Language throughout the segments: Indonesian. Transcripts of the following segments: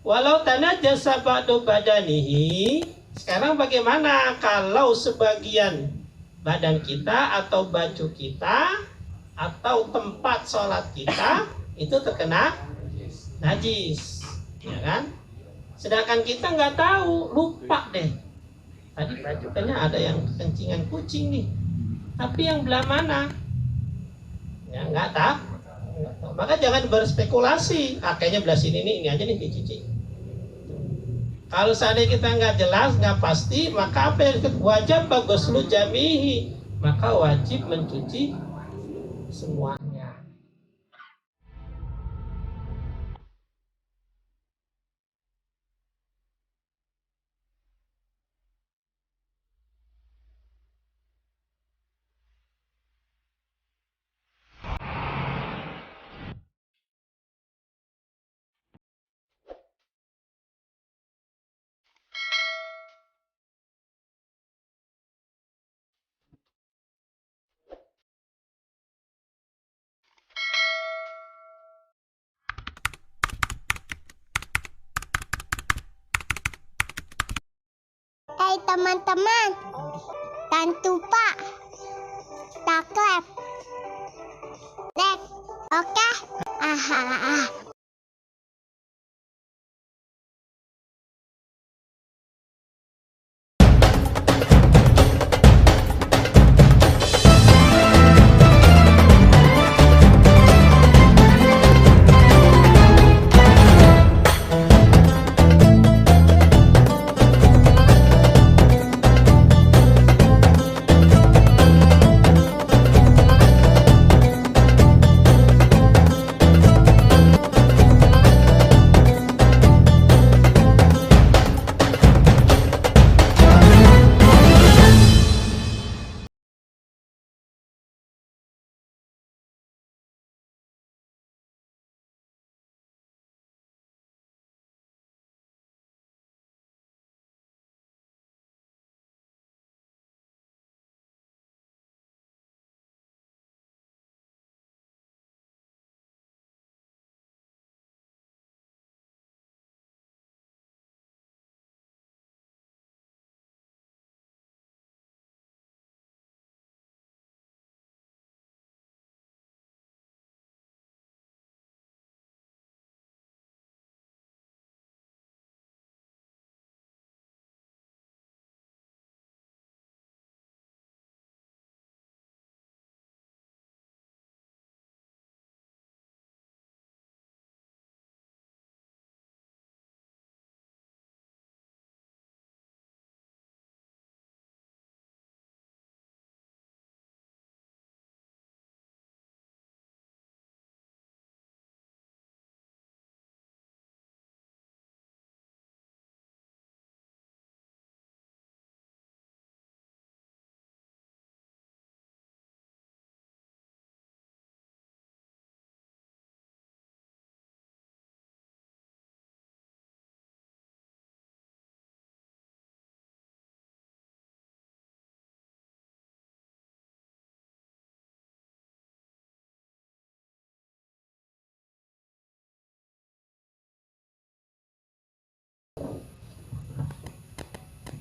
Walau tanajjasa ba'du badanihi, sekarang bagaimana kalau sebagian badan kita atau baju kita atau tempat sholat kita itu terkena najis, ya kan? Sedangkan kita nggak tahu, lupa deh. Tadi baju kayaknya ada yang kencingan kucing nih, tapi yang belah mana? Ya nggak tahu. Maka jangan berspekulasi. Kayaknya belah sini nih, ini aja nih dicuci. Kalau seandainya kita nggak jelas, nggak pasti, maka apa yang wajib bagus lu jamihi, maka wajib mencuci semuanya. Hai teman-teman, jangan lupa subscribe, like, oke?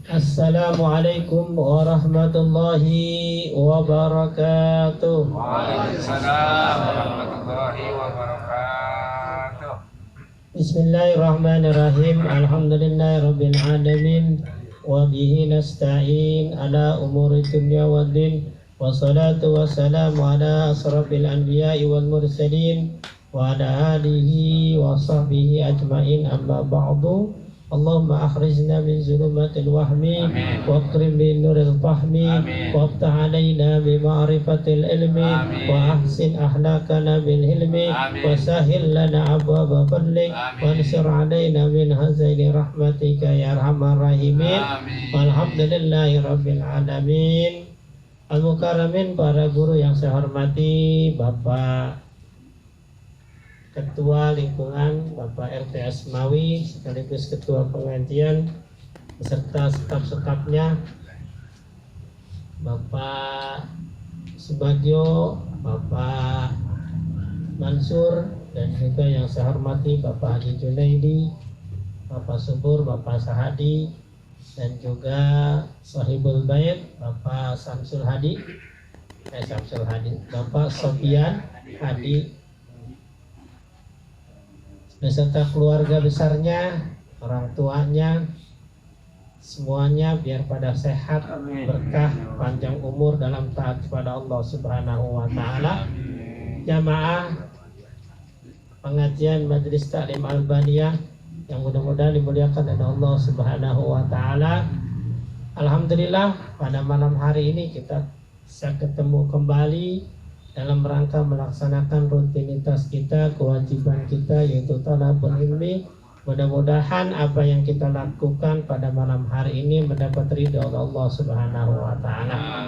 Assalamualaikum warahmatullahi wabarakatuh. Waalaikumsalam warahmatullahi wabarakatuh. Bismillahirrahmanirrahim. Alhamdulillahirabbil alamin. Wa bihi nasta'in ala umuri dunya waddin. Wassalatu wassalamu ala asrafil anbiya'i wal mursalin wa ala alihi wa sahbihi ajma'in, amma ba'du. Allahumma akhrijna min zulumatil wahmi wa akrim min nuril fahmi wa aftah alaina bi ma'rifatil ilmi wa ahsin ahlakana bil hilmi wa sahil lana abwaba fadlik wa ansur alaina min hazaini rahmatika ya arhamar rahimin. Walhamdulillahi rabbil alamin. Al-Mukarramin, para guru yang saya hormati, Bapak Ketua Lingkungan, Bapak RT Asmawi, sekaligus Ketua Pengajian, beserta staf-stafnya, Bapak Subagio, Bapak Mansur, dan juga yang saya hormati Bapak Haji Junaidi, Bapak Subur, Bapak Sahadi, dan juga Sahibul Bait Bapak Samsul Hadi, Bapak Sofian Hadi, beserta keluarga besarnya, orang tuanya, semuanya biar pada sehat, berkah, panjang umur dalam taat kepada Allah Subhanahu wa taala. Jamaah pengajian Majelis Taklim Albaniyah yang mudah-mudahan dimuliakan oleh Allah Subhanahu wa taala. Alhamdulillah pada malam hari ini kita bisa ketemu kembali dalam rangka melaksanakan rutinitas kita, kewajiban kita, yaitu talabul ilmi. Mudah-mudahan apa yang kita lakukan pada malam hari ini mendapat ridha Allah Subhanahu wa taala.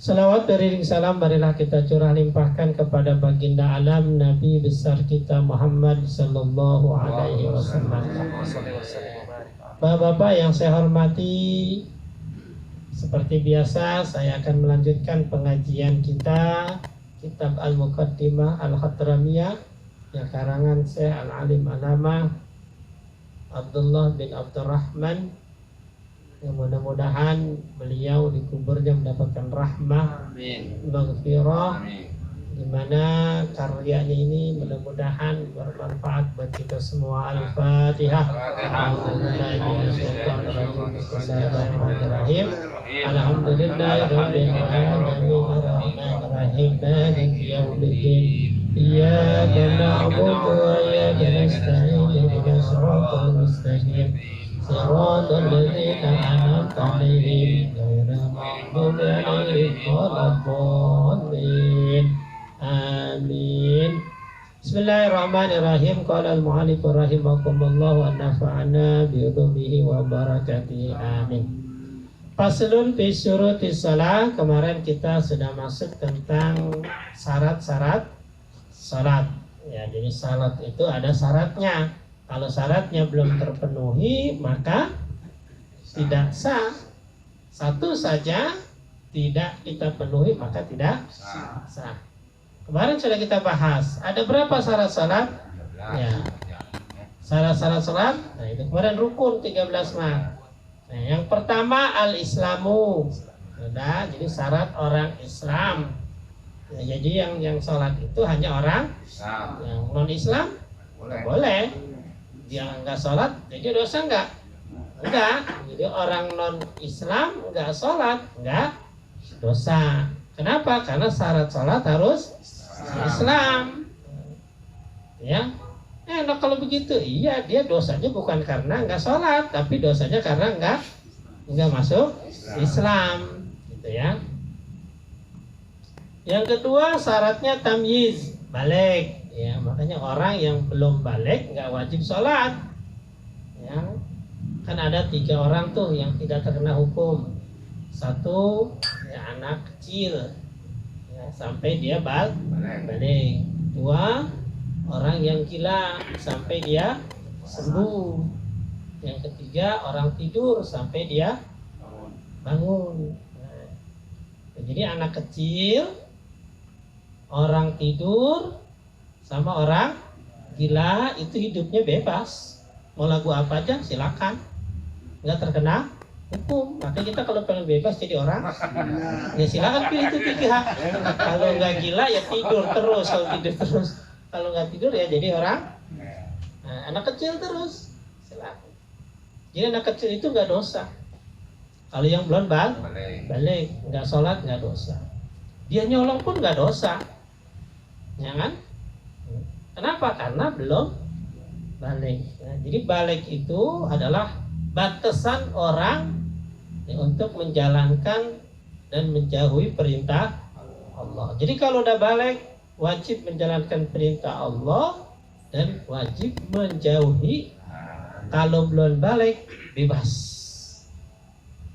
Salawat beriring salam marilah kita curah limpahkan kepada baginda alam Nabi besar kita Muhammad sallallahu alaihi wasallam. Bapak-bapak yang saya hormati, seperti biasa saya akan melanjutkan pengajian kita kitab Al-Muqaddimah Al-Hadramiyah yang karangan Syekh Al-Alim Alama Abdullah bin Abdurrahman, yang mudah-mudahan beliau di kuburnya mendapatkan rahmah, maghfirah, di mana karyanya ini mudah-mudahan bermanfaat buat kita semua. Al-Fatihah. Bismillahirrahmanirrahim. Alhamdulillahirabbil alamin arrahmanirrahim maliki yaumiddin. Iyyaka na'budu wa iyyaka nasta'in ihdinas siratal mustaqim. Siratal ladzina an'amta 'alaihim ghairil maghdubi 'alaihim waladdallin. Amin. Bismillahirrahmanirrahim. Qala al-mu'allif rahimakumullah wa nafa'ana bi ulumihi wa barakatihi. Amin. Faslun fi syurutis shalah. Kemarin kita sudah masuk tentang syarat-syarat salat. Ya, jadi salat itu ada syaratnya. Kalau syaratnya belum terpenuhi maka tidak sah. Satu saja tidak kita penuhi maka tidak sah. Kemarin sudah kita bahas ada berapa syarat salat? Ya. Syarat-syarat salat. Nah, itu kemarin rukun 13 mah. Nah, yang pertama al-islamu. Sudah, jadi syarat orang Islam. Nah, jadi yang salat itu hanya orang yang non-Islam boleh. Dia enggak sholat, jadi dosa enggak? Enggak. Jadi orang non-Islam enggak sholat, enggak dosa. Kenapa? Karena syarat sholat harus Islam. Ya, enak kalau begitu. Iya, dia dosanya bukan karena enggak sholat, tapi dosanya karena enggak masuk Islam. Gitu ya. Yang kedua syaratnya tamyiz, balik. Ya, makanya orang yang belum balik nggak wajib sholat. Ya, kan ada 3 orang tuh yang tidak terkena hukum. Satu, ya, anak kecil, ya, sampai dia balik. 2, orang yang gila sampai dia sembuh. Yang ketiga, orang tidur sampai dia bangun. Nah, jadi anak kecil, orang tidur, sama orang gila itu hidupnya bebas, mau lagu apa aja silakan, nggak terkena hukum. Maka kita kalau pengen bebas jadi orang, ya silakan pilih itu 3. Kalau nggak gila ya tidur terus, kalau nggak tidur ya jadi orang. Nah, anak kecil terus silakan. Jadi anak kecil itu nggak dosa. Kalau yang belum balik, nggak sholat nggak dosa. Dia nyolong pun nggak dosa, ya kan? Kenapa? Karena belum balik. Nah, jadi balik itu adalah batasan orang untuk menjalankan dan menjauhi perintah Allah. Jadi kalau udah balik wajib menjalankan perintah Allah dan wajib menjauhi. Kalau belum balik bebas.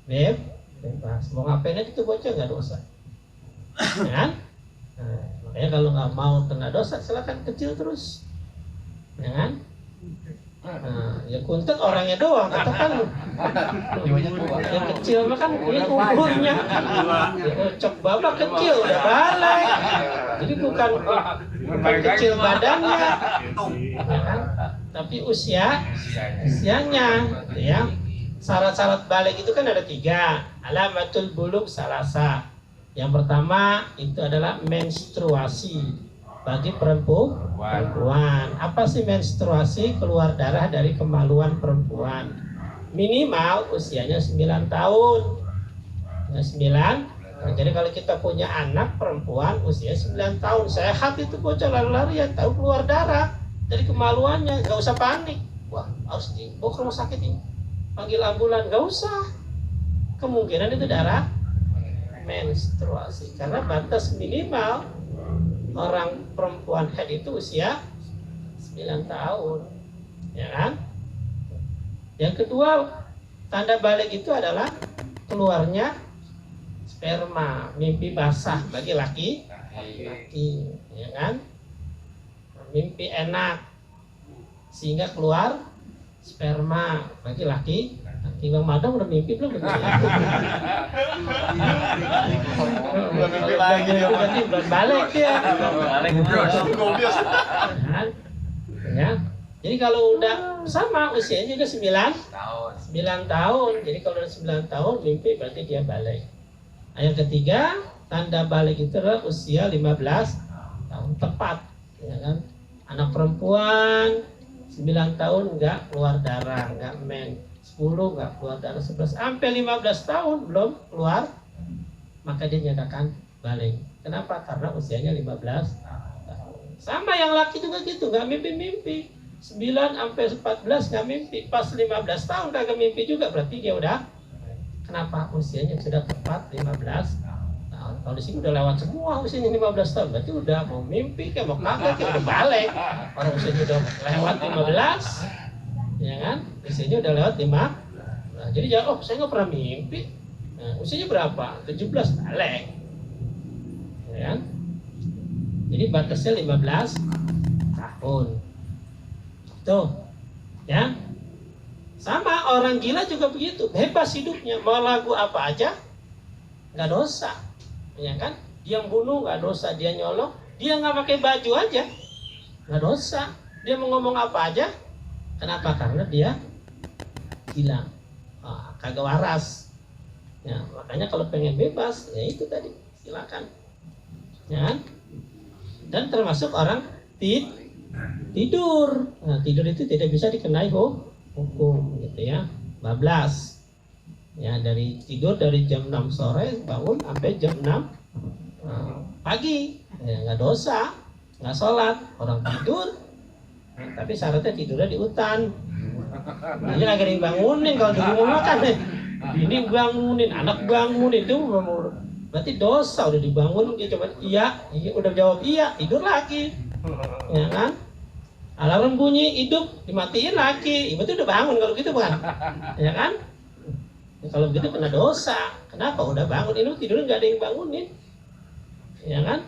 Bebas. Mau ngapain aja itu bocah nggak dosa. Ya kan? Nah, makanya kalau nggak mau kena dosa silakan kecil terus, ya kan? Nah, ya kuntet orangnya doang, katakan yang kecil mah kan ini umurnya, cok babak kecil udah balik, jadi bukan kecil badannya, ya kan? tapi Usianya. usianya, gitu ya. Syarat-syarat balik itu kan ada 3. Alamatul buluk salasa. Yang pertama itu adalah menstruasi bagi perempuan. Apa sih menstruasi? Keluar darah dari kemaluan perempuan. Minimal usianya 9 tahun. Ya, 9. Nah, jadi kalau kita punya anak perempuan usia 9 tahun, sehat itu bocah lari-larian, tahu keluar darah dari kemaluannya, nggak usah panik. Wah, harus dibawa ke rumah sakit ini. Panggil ambulan, nggak usah. Kemungkinan itu darah menstruasi. Karena batas minimal orang perempuan head itu usia 9 tahun. Ya kan? Yang kedua, tanda balik itu adalah keluarnya sperma, mimpi basah bagi laki, ya kan? Mimpi enak sehingga keluar sperma bagi laki. Bang Madam udah mimpi belum? Mimpi lagi dia. Berarti balik dia. Ya. Jadi kalau udah sama usianya juga 9 tahun. Jadi kalau udah 9 tahun mimpi berarti dia balik. Nah, yang ketiga, tanda balik itu adalah usia 15 tahun tepat, ya kan? Anak perempuan 9 tahun nggak keluar darah, nggak men, 10 nggak keluar darah, 11 sampai 15 tahun belum keluar, maka dia nyatakan balik. Kenapa? Karena usianya 15 tahun. Sama yang laki juga gitu, nggak mimpi-mimpi. 9 sampai 14 nggak mimpi, pas 15 tahun kagak mimpi juga, berarti dia udah. Kenapa? Usianya sudah tepat 15 tahun. Kalau di sini udah lewat semua usianya 15 tahun, berarti udah mau mimpi kayak mau kagak kayak udah balik. Orang usianya udah lewat 15, ya kan? Usianya udah lewat 5. Nah, jadi jangan, oh saya nggak pernah mimpi. Nah, usianya berapa? 17 balik, ya kan? Jadi batasnya 15 tahun. Tuh, ya. Sama orang gila juga begitu, bebas hidupnya, mau lagu apa aja nggak dosa, ya kan? Dia bunuh nggak dosa, dia nyolong, dia nggak pakai baju aja nggak dosa, dia mau ngomong apa aja. Kenapa? Karena dia gila, kagak waras. Ya, makanya kalau pengen bebas, ya itu tadi, silakan, ya kan? Dan termasuk orang tidur. Nah, tidur itu tidak bisa dikenai hukum, gitu ya. Bablas. Ya, dari tidur dari jam 6 sore bangun sampai jam 6 pagi. Ya, nggak dosa, nggak sholat, orang tidur. Tapi syaratnya tidurnya di hutan. Ini lagi ada yang bangunin kalau di rumah kan. Ini bangunin, anak bangunin itu berarti dosa, udah dibangun dia cuma iya, udah jawab iya, tidur lagi. Ya kan? Alarm bunyi, hidup, dimatiin lagi. Ibu tuh udah bangun kalau gitu bukan? Ya kan? Ya, kalau begitu kena dosa. Kenapa? Udah bangun, ini tidur nggak ada yang bangunin. Ya kan?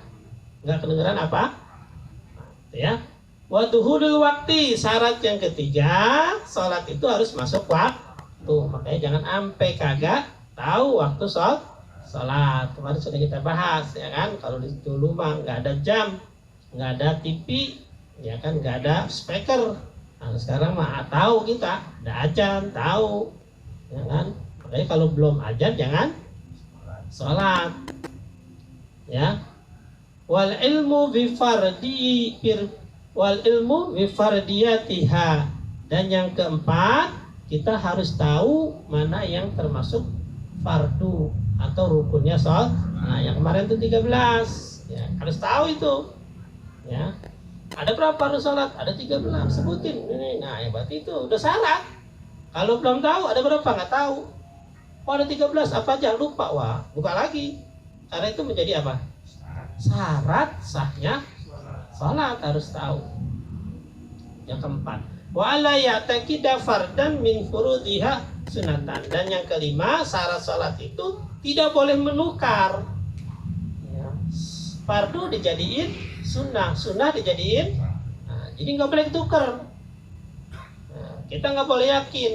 Nggak kedengeran apa? Ya. Waduhudul waktu, syarat yang ketiga, sholat itu harus masuk waktu. Makanya jangan ampe kagak tahu waktu sholat. Kemarin sudah kita bahas, ya kan? Kalau di dulu mah nggak ada jam, nggak ada TV, ya kan, nggak ada speaker. Nah, sekarang mah tahu kita, ada ajan, tahu, ya kan. Makanya kalau belum ajan jangan sholat, ya. Wal ilmu bifardiyatiha. Dan yang keempat, kita harus tahu mana yang termasuk fardu atau rukunnya sholat. Nah, yang kemarin itu 13, ya, harus tahu itu, ya. Ada berapa harus sholat? Ada 13, sebutin ini. Nah, ya berarti itu udah syarat. Kalau belum tahu ada berapa nggak tahu. Oh ada 13, apa aja lupa, wah buka lagi. Karena itu menjadi apa? Syarat sahnya sholat, harus tahu. Yang keempat, wa la ya'taqida fardan min furudiha sunatan. Dan yang kelima, syarat sholat itu tidak boleh menukar. Ya. Fardu dijadiin sunnah, sunnah dijadiin. Nah, jadi nggak boleh tukar. Nah, kita nggak boleh yakin.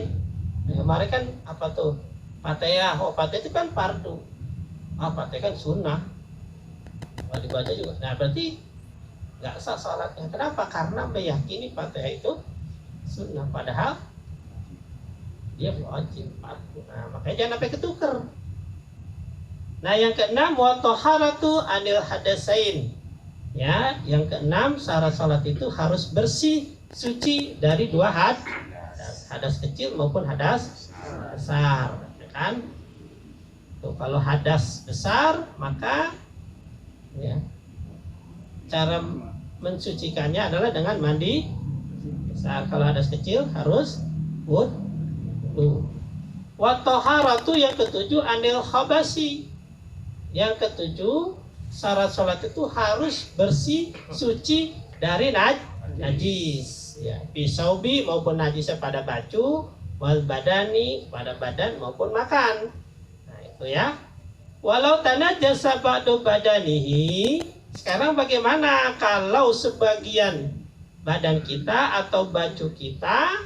Nah, kemarin kan apa tuh? Fatihah, oh Fatihah itu kan fardu. Fatihah kan sunnah. Kalau dibaca juga. Nah berarti nggak sah sholatnya. Kenapa? Karena meyakini Fatihah itu sunnah, padahal dia wajib. Nah, makanya jangan sampai ketuker. Nah, yang keenam wa taharatu anil hadasain. Ya, yang keenam syarat salat itu harus bersih, suci dari dua hadas kecil maupun hadas besar, ya kan? Tuh, kalau hadas besar maka ya cara mensucikannya adalah dengan mandi besar. Kalau hadas kecil harus wudu. Wa taharatu yang ketujuh anil khabasi. Yang ketujuh syarat sholat itu harus bersih, suci dari najis, ya, bisaubi maupun najisnya pada baju, wal badani pada badan maupun makan. Nah itu ya. Walau tanajjasa ba'du badanihi. Sekarang bagaimana kalau sebagian badan kita atau baju kita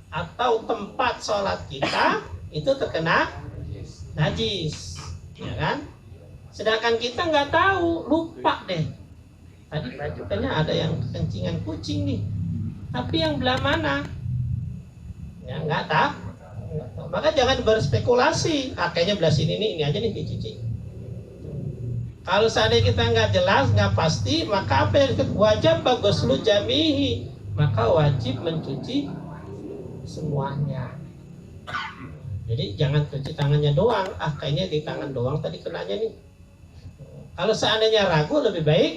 atau tempat sholat kita itu terkena najis, ya kan? Sedangkan kita nggak tahu, lupa deh. Tadi baju kayaknya ada yang kencingan kucing nih. Tapi yang belah mana? Ya nggak tahu. Maka jangan berspekulasi. Kayaknya belah sini nih, ini aja nih dicuci. Kalau seandainya kita nggak jelas, nggak pasti, maka apa yang wajib bagus lu jamihi. Maka wajib mencuci semuanya. Jadi jangan cuci tangannya doang. Kayaknya di tangan doang tadi kenanya nih. Kalau seandainya ragu, lebih baik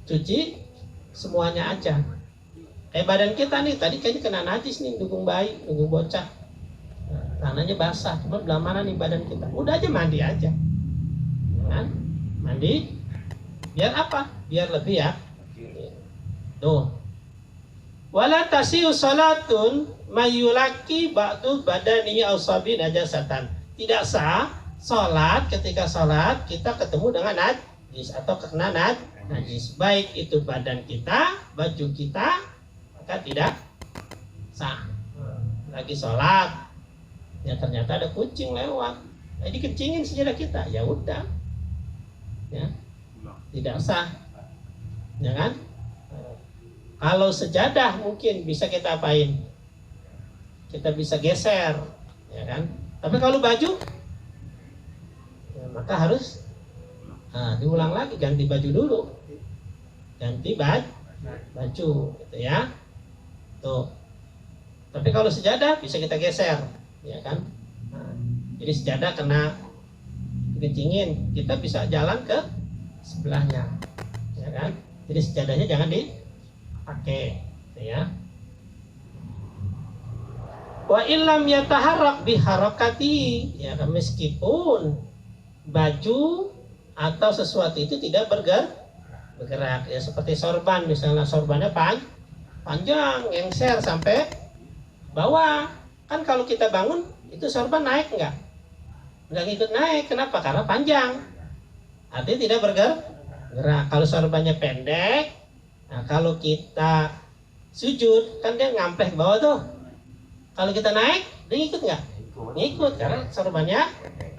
cuci semuanya aja. Badan kita nih tadi kayaknya kena najis nih, dukung bayi, dukung bocah. Tangannya basah, cuma belah mana nih badan kita? Udah aja mandi aja, kan? Mandi, biar apa? Biar lebih ya. Tuh. Wala tasiu salatun mayulaki ba'du badani ausabi najasatan. Tidak sah sholat, ketika sholat kita ketemu dengan najis atau kena najis, baik itu badan kita, baju kita, maka tidak sah. Lagi sholat, ya ternyata ada kucing lewat, jadi kencingin sejadah kita, ya udah, ya tidak sah, ya kan? Kalau sejadah mungkin bisa kita apain? Kita bisa geser, ya kan? Tapi kalau baju maka harus diulang lagi, ganti baju dulu, ganti baju gitu ya. Tuh. Tapi kalau sejadah bisa kita geser, ya kan? Jadi sejadah kena kencingin, kita bisa jalan ke sebelahnya, ya kan? Jadi sejadahnya jangan dipakai, gitu ya. Wa illam yataharrak biharakati, ya kan, meskipun baju atau sesuatu itu tidak bergerak, ya seperti sorban misalnya, sorbannya panjang, lengser sampai bawah, kan kalau kita bangun itu sorban naik nggak ikut naik, kenapa? Karena panjang, artinya tidak bergerak. Kalau sorbannya pendek, nah kalau kita sujud kan dia ngampleh ke bawah tuh, kalau kita naik dia ngikut nggak? Ngikut, karena sorbannya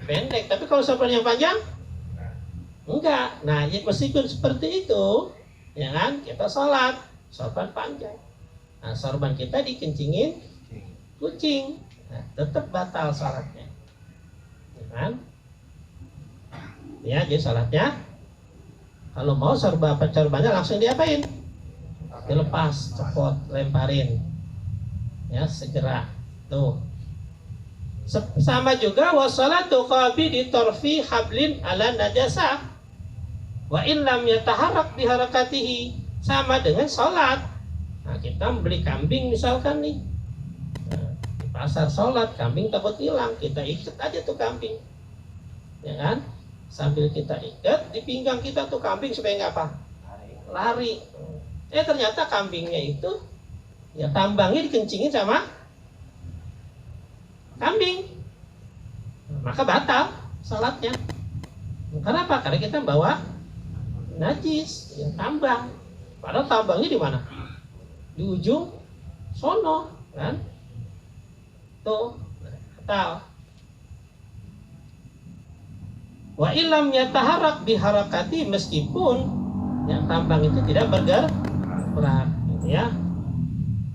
pendek. Tapi kalau sorban yang panjang enggak. Nah, ya meskipun seperti itu, ya kan, kita sholat sorban panjang, nah sorban kita dikencingin kucing, nah, tetap batal sholatnya, ya kan? Ya, jadi sholatnya kalau mau sorbannya langsung diapain? Dilepas, copot, lemparin, ya segera. Tuh. Sama juga wassalatu qabi di torfi hablin ala najasa wa in lam yataharrak biharakatihi, sama dengan sholat. Nah, kita membeli kambing misalkan nih, nah, di pasar sholat kambing takut hilang, kita ikat aja tuh kambing, ya kan? Sambil kita ikat di pinggang kita tuh kambing supaya nggak apa? Lari. Ternyata kambingnya itu ya tambangnya dikencingin sama kambing, maka batal salatnya. Kenapa? Karena kita bawa najis, ya, tambang. Padahal tambangnya di mana? Di ujung sono, kan? Tuh, batal. Wa illam yataharrak biharakati, meskipun yang tambang itu tidak bergerak, gitu ya.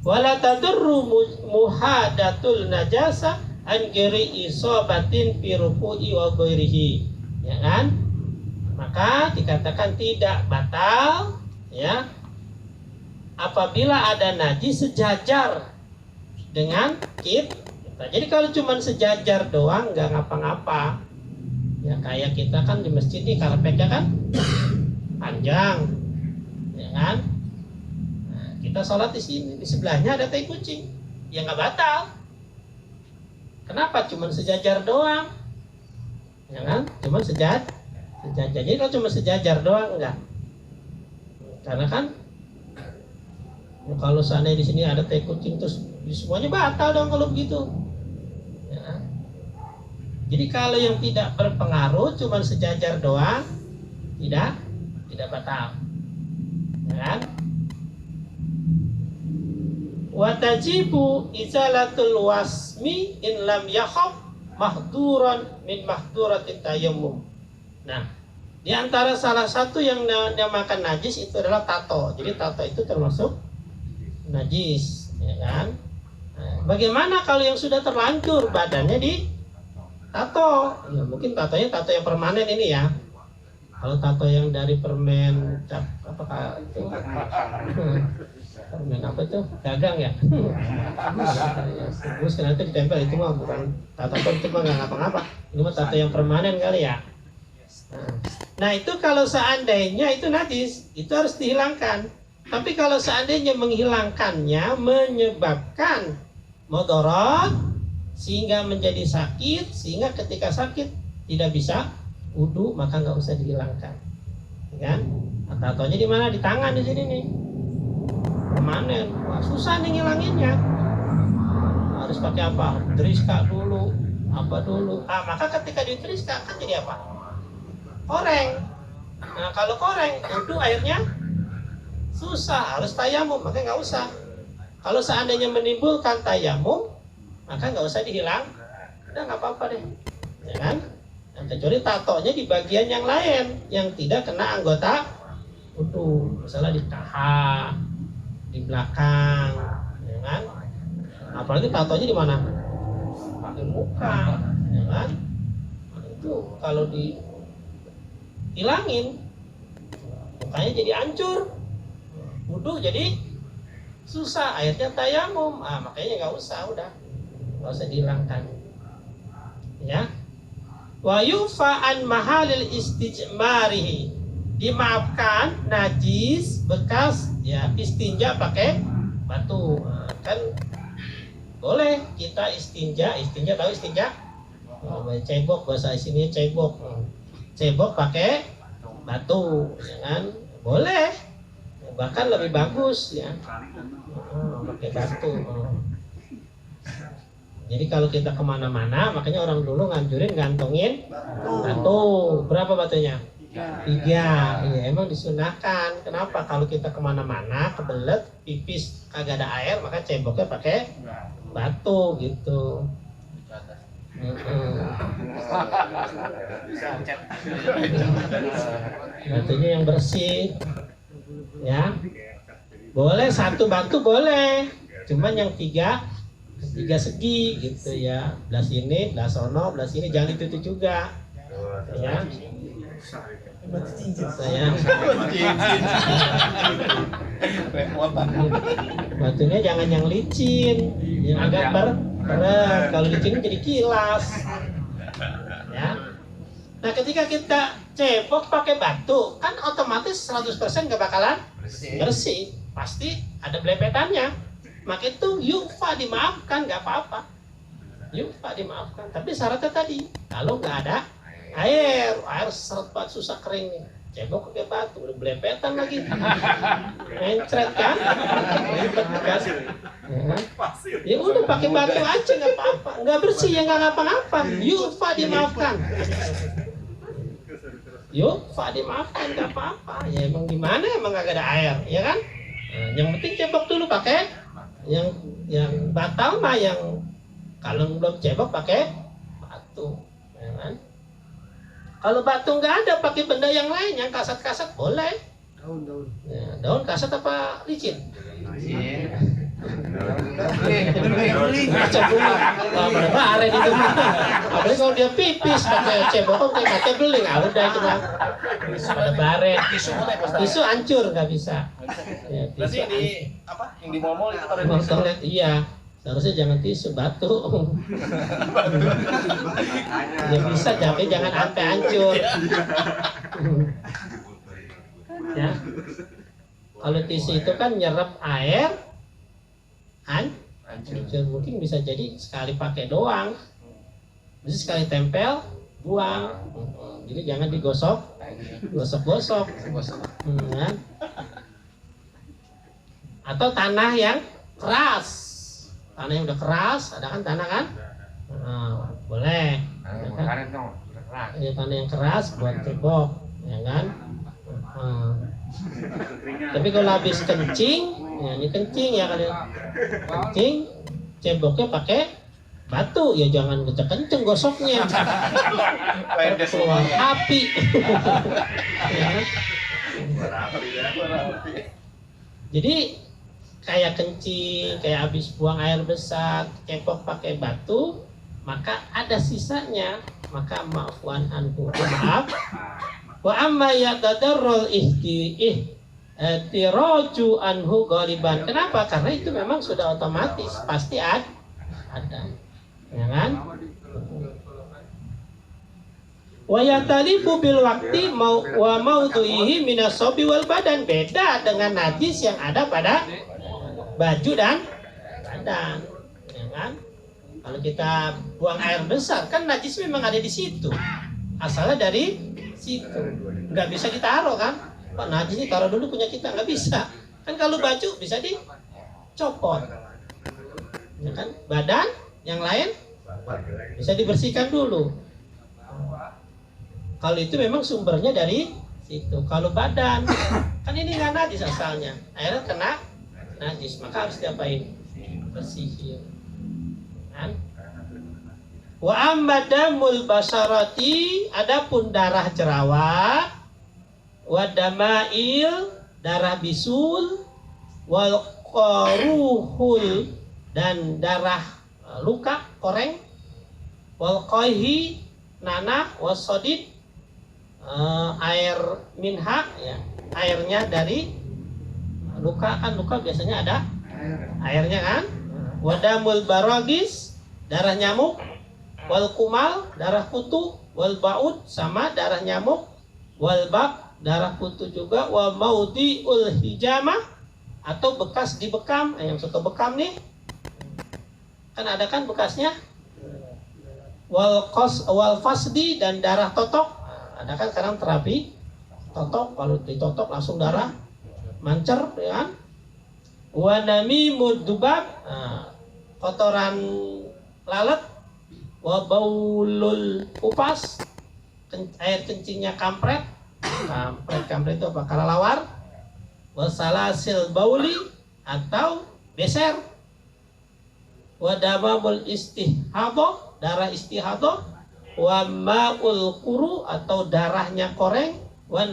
Wala tadurru muhadatul najasa an ghairi isobatin fi ruku'i wa ghairihi. Ya kan? Maka dikatakan tidak batal ya apabila ada najis sejajar dengan kita. Jadi kalau cuma sejajar doang nggak ngapa-ngapa. Ya kayak kita kan di masjid nih karpetnya kan panjang, ya kan? Nah, kita sholat di sini, di sebelahnya ada tai kucing, ya nggak batal. Kenapa? Cuma sejajar doang, ya kan? Cuma sejajar. Jadi kalau cuma sejajar doang enggak. Karena kan kalau seandainya di sini ada tai kucing terus semuanya batal dong kalau begitu. Ya. Jadi kalau yang tidak berpengaruh cuma sejajar doang tidak batal. Ya kan? Wa tajibu izalatul wasmi in lam yakhaf mahduran min mahduratit tayammum. Nah, di antara salah satu yang dinamakan najis itu adalah tato. Jadi tato itu termasuk najis, ya kan? Nah, bagaimana kalau yang sudah terlanjur badannya di tato? Ya, mungkin tatonya tato yang permanen ini ya. Kalau tato yang dari permen apakah itu? Permen apa itu? Dagang ya? Terus nanti ditempel itu mah bukan tato itu mah nggak ngapa-ngapa. Ini mah tato yang permanen kali ya. Nah itu kalau seandainya itu najis, itu harus dihilangkan. Tapi kalau seandainya menghilangkannya menyebabkan mudarat sehingga menjadi sakit, sehingga ketika sakit tidak bisa wudu, maka nggak usah dihilangkan, kan? Tatonya di mana? Di tangan di sini nih, permanen. Wah, susah nih ngilanginnya. Harus pakai apa? Driska dulu, apa dulu? Maka ketika didriska kan jadi apa? Koreng. Nah kalau koreng, wudu airnya susah, harus tayamum, maka nggak usah. Kalau seandainya menimbulkan tayamum, maka nggak usah dihilang, udah nggak apa-apa deh, ya kan? Nah, kecuali tatonya di bagian yang lain yang tidak kena anggota wudu, misalnya di paha, di belakang, ya kan? Apalagi tatonya di mana? Di muka, ya kan? Itu kalau dihilangin, mukanya jadi hancur. Wudu jadi susah, airnya tayamum, makanya nggak usah, udah nggak usah dihilangkan, ya. Wa yufa an mahalil istijmarihi, dimaafkan najis bekas ya istinja pakai batu. Kan boleh kita istinja tahu istinja? Cebok bahasa sini cebok pakai batu, ya kan? Boleh. Bahkan lebih bagus ya pakai batu. Jadi kalau kita kemana-mana, makanya orang dulu nganjurin gantungin batu. Berapa batunya? 3. Ya, emang disunahkan. Kenapa? Kalau kita kemana-mana kebelet pipis kagak ada air, maka ceboknya pakai batu gitu. Batunya yang bersih. Ya, boleh 1 batu boleh, cuman yang 3 segi gitu ya, belah sini, belah sono, belah sini, jangan itu juga, ya. Saya batunya jangan yang licin, yang agak berat. Kalau licin jadi kilas, ya. Nah ketika kita cebok pakai batu, kan otomatis 100% gak bakalan bersih, pasti ada belepetannya. Maka itu yufa dimaafkan, gak apa-apa, yufa dimaafkan. Tapi syaratnya tadi, kalau gak ada air seret banget, susah kering nih, cebok pakai batu, udah belepetan lagi, mencret kan, ya udah pakai batu aja gak apa-apa, gak bersih ya gak ngapa-ngapa, yufa dimaafkan. Dimaafkan gak apa-apa. Ya emang gimana, emang gak ada air, ya kan? Nah, yang penting cebok dulu pakai yang batal mah, yang kalau belum cebok pakai batu, ya kan? Kalau batu nggak ada, pakai benda yang lain, yang kasat-kasat boleh. Daun. Ya, daun kasat apa licin? Ngaca beling. Mana baren itu. Apalagi kalau dia pipis pakai cebokong kayak ngaca beling. Ah udah itu mah. Mana baren. Tisu hancur nggak bisa. Ya, Berarti di apa? Yang di mall itu pada Mau toilet iya. Seharusnya jangan tisu, batu. Ya bisa, tapi jangan sampai hancur. Ya. Kalau tisu itu kan nyerap air, hancur. Mungkin bisa jadi sekali pakai doang. Bisa sekali tempel, buang. Jadi jangan digosok, gosok-gosok. Kan? Atau tanah yang keras. Tanah yang udah keras, ada kan tanah kan? Boleh. Ya, tanah yang keras buat cebok, ya kan? Tapi kalau habis kencing, ya ini kencing ya kalian. Kencing, ceboknya pakai batu, ya jangan kenceng gosoknya. Keluar api. Ya kan? Jadi kayak kencing, kayak habis buang air besar, cebok pakai batu, maka ada sisanya, maka maafwan anhu, maaf. Wa amma yatadarrul ihtiraju anhu ghaliban. Kenapa? Karena itu memang sudah otomatis, pasti ada. Ya kan? Wa yatalifu bil waqti wa maudu'ihi minas sobi wal badan. Beda dengan najis yang ada pada baju dan badan, ya kan? Kalau kita buang air besar, kan najis memang ada di situ, asalnya dari situ, nggak bisa ditaruh kan? Pak najis ini taruh dulu punya kita, nggak bisa. Kan kalau baju bisa dicopot, ya kan? Badan yang lain bisa dibersihkan dulu. Kalau itu memang sumbernya dari situ. Kalau badan, kan ini nggak najis asalnya, airnya kena najis, maka harus diapain? Bersihin. Kan? Wa amma damul basarati, adapun darah jerawat, wa damail, darah bisul, wal qaruhul, dan darah luka koreng, wal qaihi, nanah, wasodid, air minha, ya, airnya dari luka, kan luka biasanya ada airnya kan. Wadamul baragis, darah nyamuk, wal kumal, darah kutu, wal baud, sama darah nyamuk, wal bak, darah kutu juga, wa maudiul hijamah, atau bekas dibekam. Yang suka bekam nih kan ada kan bekasnya. Wal fasdi, dan darah totok. Ada kan sekarang terapi totok, kalau ditotok langsung darah mancer, ya kan? Wa namimud dubab, kotoran lalat, wa baulul upas, air kencingnya kampret itu apa? Kelelawar, wa salasil bauli, atau beser, wa damamul istihadhah, darah istihadhah, wa ma'ul quru, atau darahnya koreng, wa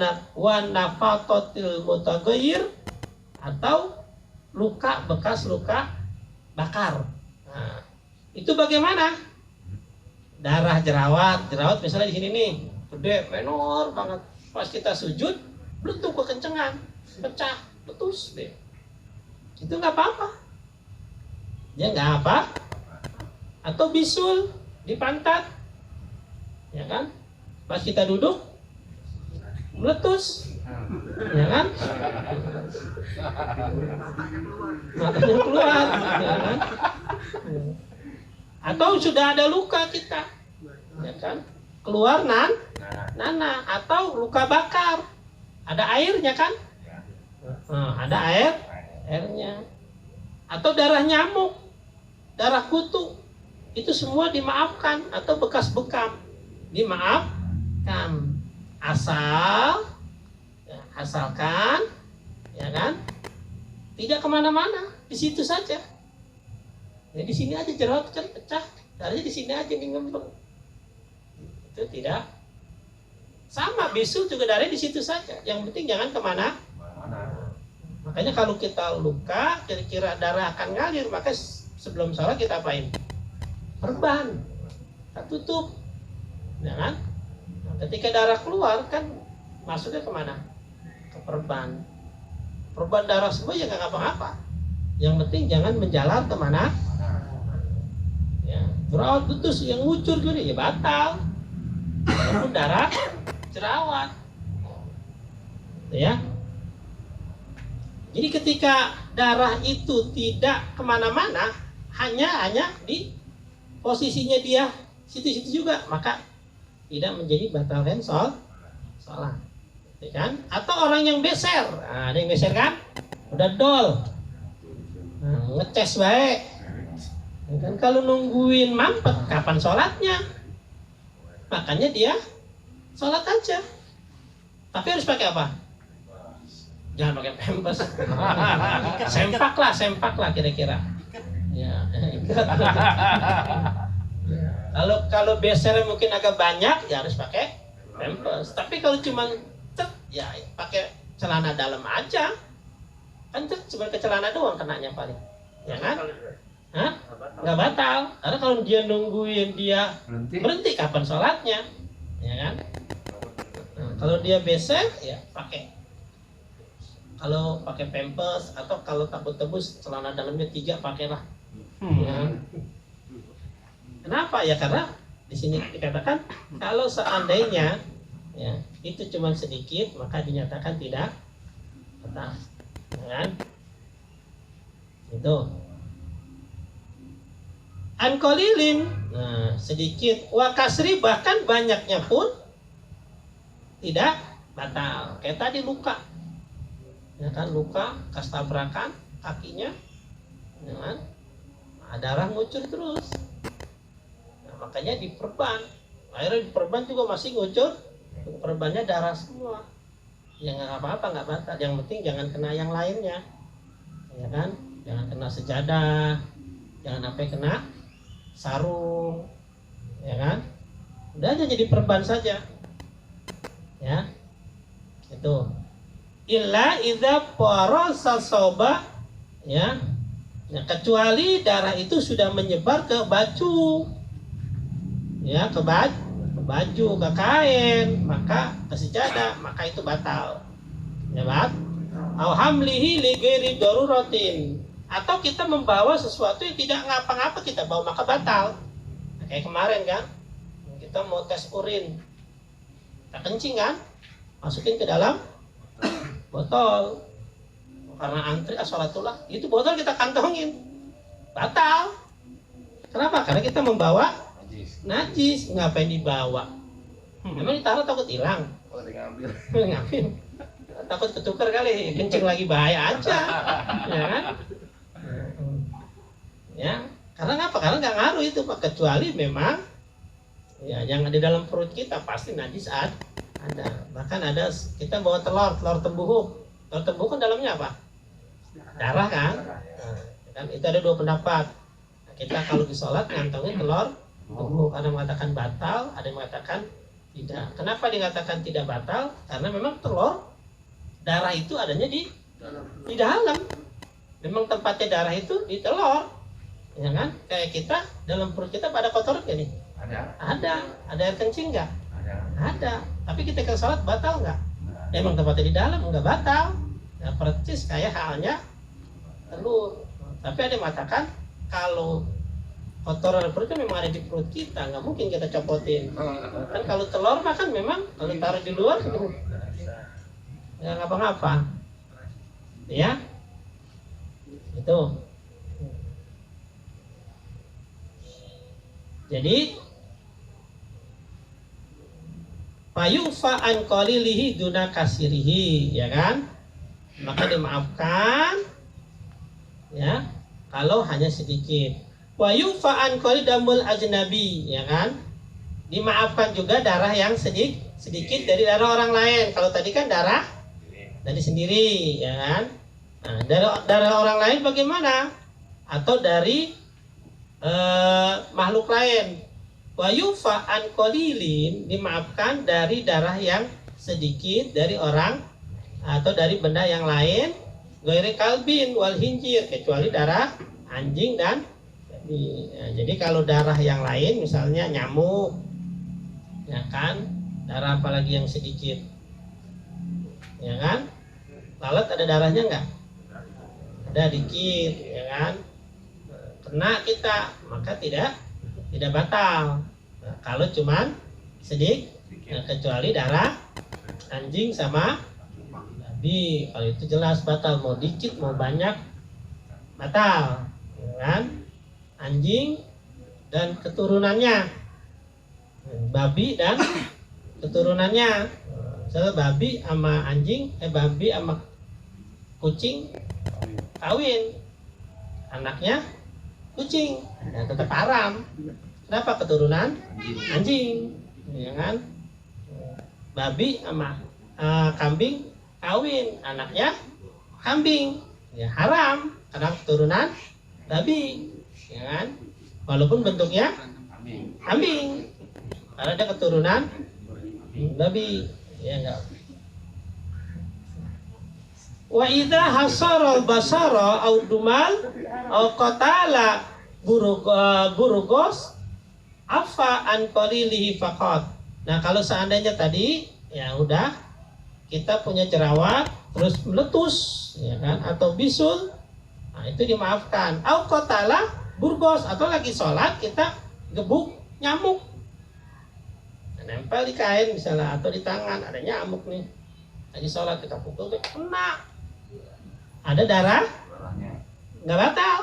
nafatatil mutaghayyir, atau luka, bekas luka bakar. Nah, itu bagaimana? Darah jerawat misalnya di sini nih, gede, menor banget. Pas kita sujud, beletuk kekencengan, pecah, letus deh. Itu nggak apa-apa. Ya nggak apa. Atau bisul di pantat, ya kan? Pas kita duduk, meletus, ya kan? Matanya keluar, ya kan? Atau sudah ada luka kita, ya kan? Keluar nanah, atau luka bakar, ada airnya kan? Ada airnya. Atau darah nyamuk, darah kutu, itu semua dimaafkan, atau bekas bekam dimaafkan. Asalkan, ya kan, tidak kemana-mana, di situ saja. Ya, di sini aja jerawat kan pecah, darahnya di sini aja nih ngembang. Itu tidak sama, bisul juga darahnya di situ saja. Yang penting jangan kemana. Maka Makanya kalau kita luka, kira-kira darah akan ngalir, maka sebelum sholat kita apain? Perban, kita tutup, ya kan? Nah, ketika darah keluar kan masuknya kemana? Ke perban. Perban darah semua ya nggak ngapa-ngapa. Yang penting jangan menjalar kemana? Ya, jerawat putus yang ngucur juga ya batal. Walaupun darah jerawat, ya. Jadi ketika darah itu tidak kemana-mana, hanya di posisinya dia situ-situ juga, maka tidak menjadi batalkan sholat, ya kan? Atau orang yang beser, nah, ada yang beser kan? Udah dol, nah, ngeces baik, ya kan? Kalau nungguin mampet, kapan sholatnya? Makanya dia sholat aja, tapi harus pakai apa? Jangan pakai pampers. sempak lah kira-kira. Ya, kalau besernya mungkin agak banyak, ya harus pakai pampers. Tapi kalau cuma ya pakai celana dalam aja, kan cuma ke celana doang kenanya paling, ya kan? Hah? Nggak batal. Karena kalau dia nungguin dia berhenti kapan sholatnya, ya kan? Nah, kalau dia beser, ya pakai. Kalau pakai pampers atau kalau takut tebus celana dalamnya 3 pakailah. Ya. Kenapa ya? Karena di sini dikatakan kalau seandainya ya itu cuma sedikit maka dinyatakan tidak batal, ya kan? Itu. Ankolilin, nah sedikit, wakasri bahkan banyaknya pun tidak batal. Kayak tadi luka. Ya kan, luka kas tabrakan kakinya, ya kan? Nah, darah ngucur terus, nah, makanya diperban. Akhirnya diperban juga masih ngucur, perbannya darah semua. Ya nggak apa-apa, nggak batal. Yang penting jangan kena yang lainnya, ya kan? Jangan kena sejadah, jangan sampai kena sarung, ya kan? Udah aja jadi perban saja, ya itu. Illa idza parasa soba, ya. Ya, kecuali darah itu sudah menyebar ke baju, ya, ke baju, ke kain, maka ke sejadah, maka itu batal, ya bat. Au hamlihi li ghairi daruratin, atau kita membawa sesuatu yang tidak ngapa-ngapa kita bawa maka batal. Nah, kayak kemarin kan, kita mau tes urin, kita kencing kan, masukin ke dalam botol, karena antri sholatullah, itu botol kita kantongin, batal. Kenapa? Karena kita membawa najis. Ngapain dibawa? Memang ditaruh takut hilang? Oh, diambil. Ngambil, takut ketukar kali, kencing lagi bahaya aja, ya kan? Ya, karena ngapa? Karena nggak ngaruh itu, Pak. Kecuali memang ya yang di dalam perut kita pasti najis ada. Bahkan ada kita bawa telur tembuhuk. Telur tembuhuk kan dalamnya apa? Darah kan? Nah, kan itu ada 2 pendapat. Nah, kita kalau di sholat ngantongin telur tembuhuk, ada yang mengatakan batal, ada yang mengatakan tidak. Kenapa dikatakan tidak batal? Karena memang telur darah itu adanya di dalam. Memang tempatnya darah itu di telur, ya kan? Kayak kita dalam perut kita pada kotor gak nih? Ada air kencing nggak? Ada. Tapi kita ke sholat batal nggak? Emang tempatnya di dalam nggak batal. Ya, percis kayak halnya telur. Tapi ada yang mengatakan kalau kotoran perutnya memang ada di perut kita, nggak mungkin kita copotin. Kan kalau telur makan memang kalau taruh di luar ya ngapa-ngapa. Ya, itu. Jadi fayufa an qalilihi duna kasirihi, ya kan? Maka dimaafkan, ya, kalau hanya sedikit. Wa yufa an qalidamul ajnabi, ya kan? Dimaafkan juga darah yang sedikit dari darah orang lain. Kalau tadi kan darah dari sendiri, ya kan? Nah, darah orang lain bagaimana? Atau dari makhluk lain. Wa yufa an qalilin, dimaafkan dari darah yang sedikit dari orang atau dari benda yang lain, ghairi kalbin wal hinjir, kecuali darah anjing dan babi. Ya, jadi kalau darah yang lain misalnya nyamuk, ya kan, darah apalagi yang sedikit, ya kan, lalat ada darahnya nggak? Ada dikit, ya kan, kena kita maka tidak batal. Nah, kalau cuman sedikit, nah, kecuali darah anjing sama babi, kalau itu jelas batal, mau dikit mau banyak batal, ya kan? Anjing dan keturunannya, babi dan keturunannya. Misalnya babi sama anjing, babi sama kucing kawin, anaknya kucing, ya tetap haram. Kenapa? Keturunan anjing, ya kan? Babi sama kambing kawin, anaknya kambing, ya haram karena keturunan babi, ya kan? Walaupun bentuknya kambing, karena ada keturunan babi, ya enggak. Wa idza hasara basara au dumal au qatala burugos afa an qalilihi faqat. Nah, kalau seandainya tadi ya udah kita punya jerawat terus meletus, ya kan, atau bisul, nah itu dimaafkan. Au qatala burgos, atau lagi sholat kita gebuk nyamuk, nempel di kain misalnya atau di tangan, ada nyamuk nih, lagi sholat kita pukul tuh kena, ada darah, nggak batal,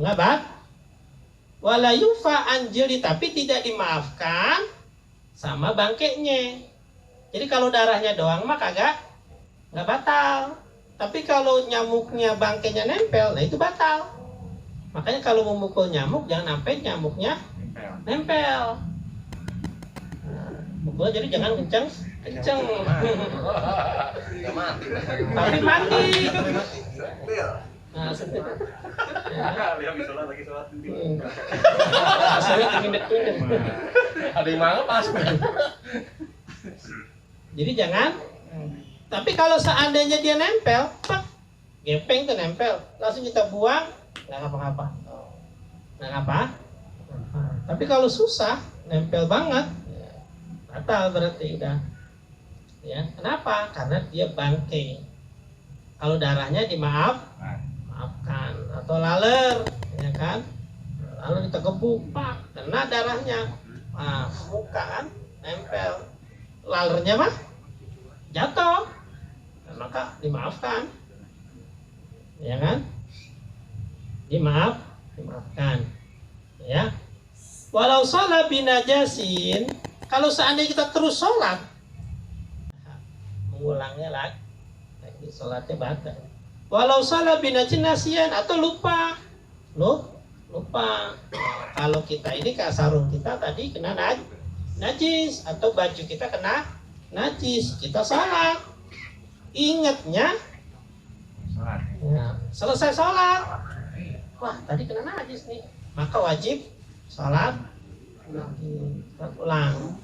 nggak wala yufa anjili, tapi tidak dimaafkan sama bangkainya. Jadi kalau darahnya doang mah nggak batal, tapi kalau nyamuknya bangkainya nempel, nah itu batal. Makanya kalau memukul nyamuk jangan sampai nyamuknya nempel. Mukul jadi jangan kenceng. Tapi mati. Nah, Lihat sholat lagi sholat. Ada yang mau pas. Jadi jangan. Tapi kalau seandainya dia nempel, pak, gepeng tuh nempel, langsung kita buang, nggak ngapa-ngapa. Nggak ngapa. Tapi kalau susah, nempel banget, batal berarti udah. Ya, kenapa? Karena dia bangkai. Kalau darahnya maafkan, atau laler, ya kan? Lalu kita gebuk, pak, kena darahnya, nah, muka kan, nempel, lalernya mah jatuh, nah, maka dimaafkan, ya kan? Dimaafkan, ya. Walau sholat binajasin, kalau seandainya kita terus sholat, mengulangnya lagi sholatnya batal. Walau salah binajinasian, atau lupa. Kalau kita ini sarung kita tadi kena najis, atau baju kita kena najis, kita sholat, ingatnya selesai sholat, wah tadi kena najis nih, maka wajib sholat ulang.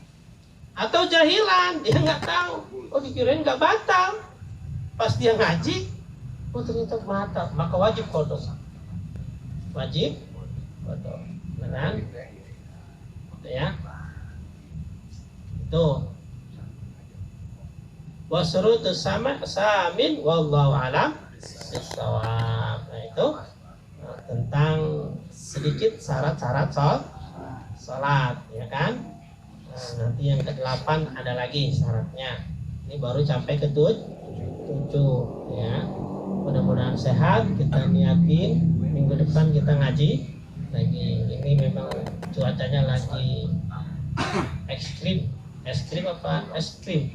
Atau jahilan, dia nggak tahu, oh dikirain nggak batal, pas dia ngaji, oh ternyata batal, maka wajib qada. Wajib qada, benar? Ya, itu. Wasrutu samin wallahu alam bisawab. Nah itu tentang sedikit syarat-syarat sholat, ya kan? Nah, nanti yang ke-8 ada lagi syaratnya. Ini baru sampai ke 7, ya. Mudah-mudahan sehat. Kita niatin minggu depan kita ngaji lagi. Ini memang cuacanya lagi ekstrim. Ekstrim apa? Ekstrim.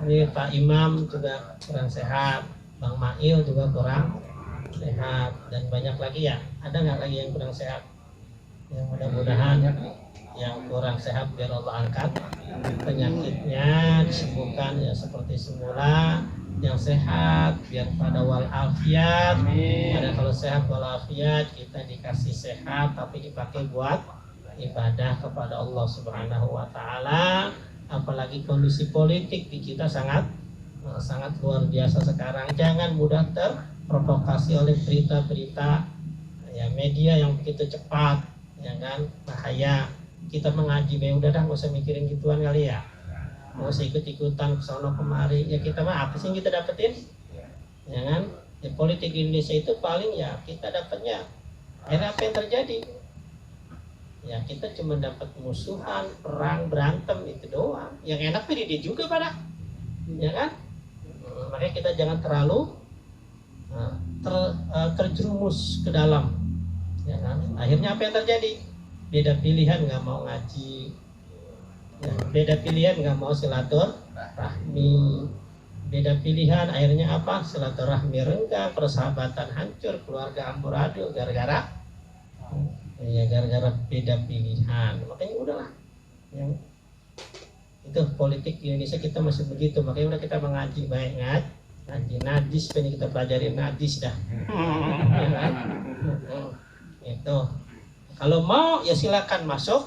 Ini Pak Imam juga kurang sehat, Bang Mail juga kurang sehat, dan banyak lagi ya. Ada nggak lagi yang kurang sehat? Yang mudah-mudahan yang kurang sehat biar Allah angkat penyakitnya, disembuhkan ya seperti semula. Yang sehat biar pada walafiat, ada kalau sehat walafiat, kita dikasih sehat tapi dipakai buat ibadah kepada Allah Subhanahu wa Ta'ala. Apalagi kondisi politik di kita sangat sangat luar biasa sekarang. Jangan mudah terprovokasi oleh berita-berita ya media yang begitu cepat, ya kan, bahaya. Kita mengaji, udah dah nggak usah mikirin gituan kali ya, nggak usah ikut-ikutan kesana kemari. Ya kita mah apa sih yang kita dapetin, ya kan? Di politik Indonesia itu paling ya kita dapatnya akhirnya apa yang terjadi? Ya kita cuma dapat musuhan, perang, berantem itu doang. Yang enak dia juga pada, ya kan? Makanya kita jangan terlalu terjerumus ke dalam, ya kan? Akhirnya apa yang terjadi? Beda pilihan nggak mau ngaji, ya, beda pilihan nggak mau silaturahmi, beda pilihan akhirnya apa? Silaturahmi renggang, persahabatan hancur, keluarga amburadul gara-gara ya gara-gara beda pilihan. Makanya udahlah, yang itu politik di Indonesia kita masih begitu. Makanya udah kita mengaji baik ngaji najis, ini kita pelajari najis dah, ya kan? Itu kalau mau ya silakan masuk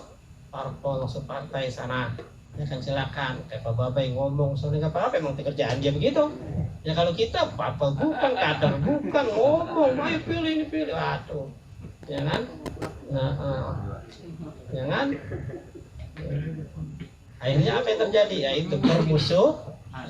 parpol, masuk partai sana, ya kan, silakan. Kayak Pak Babai ngomong soalnya nggak apa-apa, emang kerjaan dia begitu. Ya kalau kita apa bukan, kader bukan, ngomong ayo pilih ini pilih, aduh, ya kan? Ya kan? Akhirnya apa yang terjadi? Ya itu permusuhan,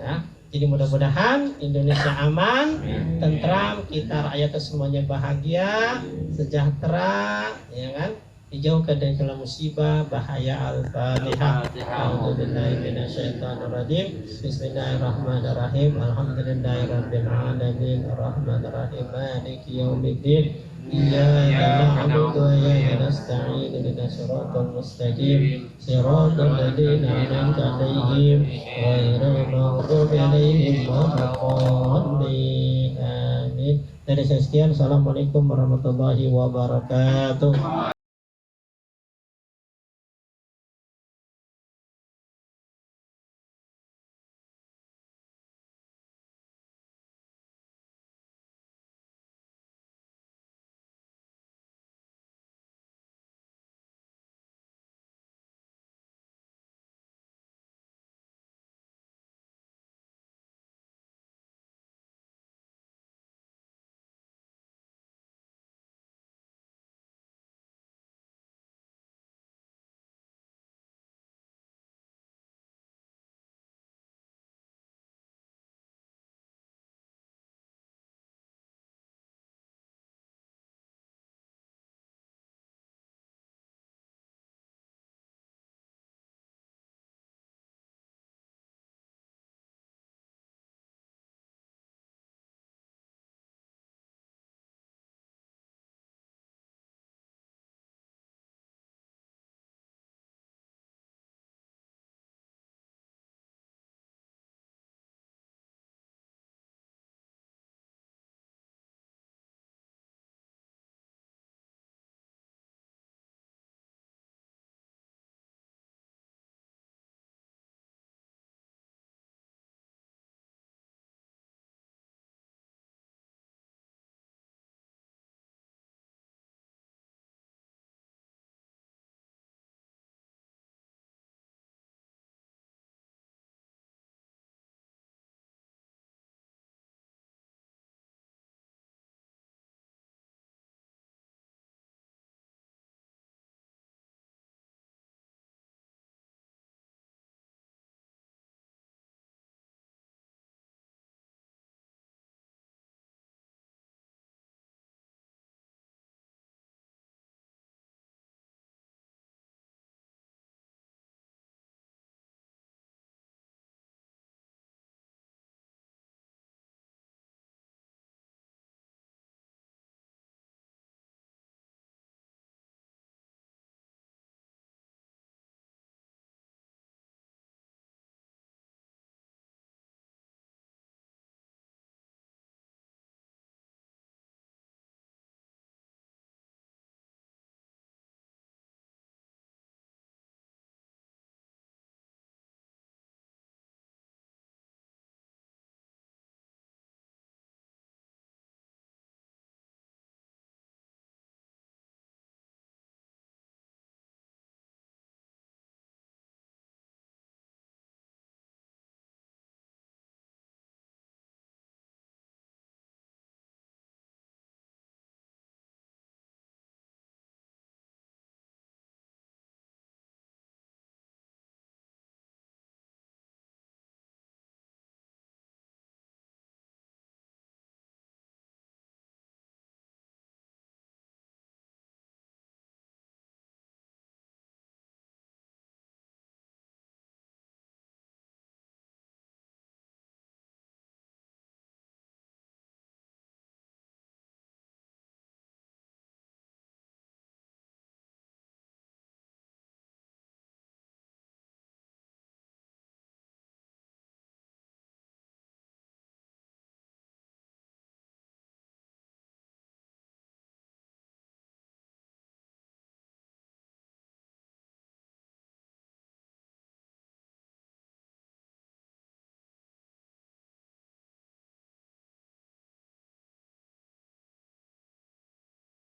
ya. Jadi mudah-mudahan Indonesia aman, tentram, kita rakyatnya semuanya bahagia, sejahtera, ya kan? Dijauhkan dari segala musibah, bahaya. Al-Fatihah. A'udzubillahi minasyaitonirrajim. Bismillahirrahmanirrahim. Alhamdulillahirabbil alamin. Arrahmanirrahim. Maliki yaumiddin. Iyyaka na'budu wa iyyaka nasta'in. Ihdinas siratal mustaqim. Siratal ladzina an'amta 'alaihim ghairil maghdubi 'alaihim waladdallin. Amin. Dari saya sekian. Assalamualaikum warahmatullahi wabarakatuh.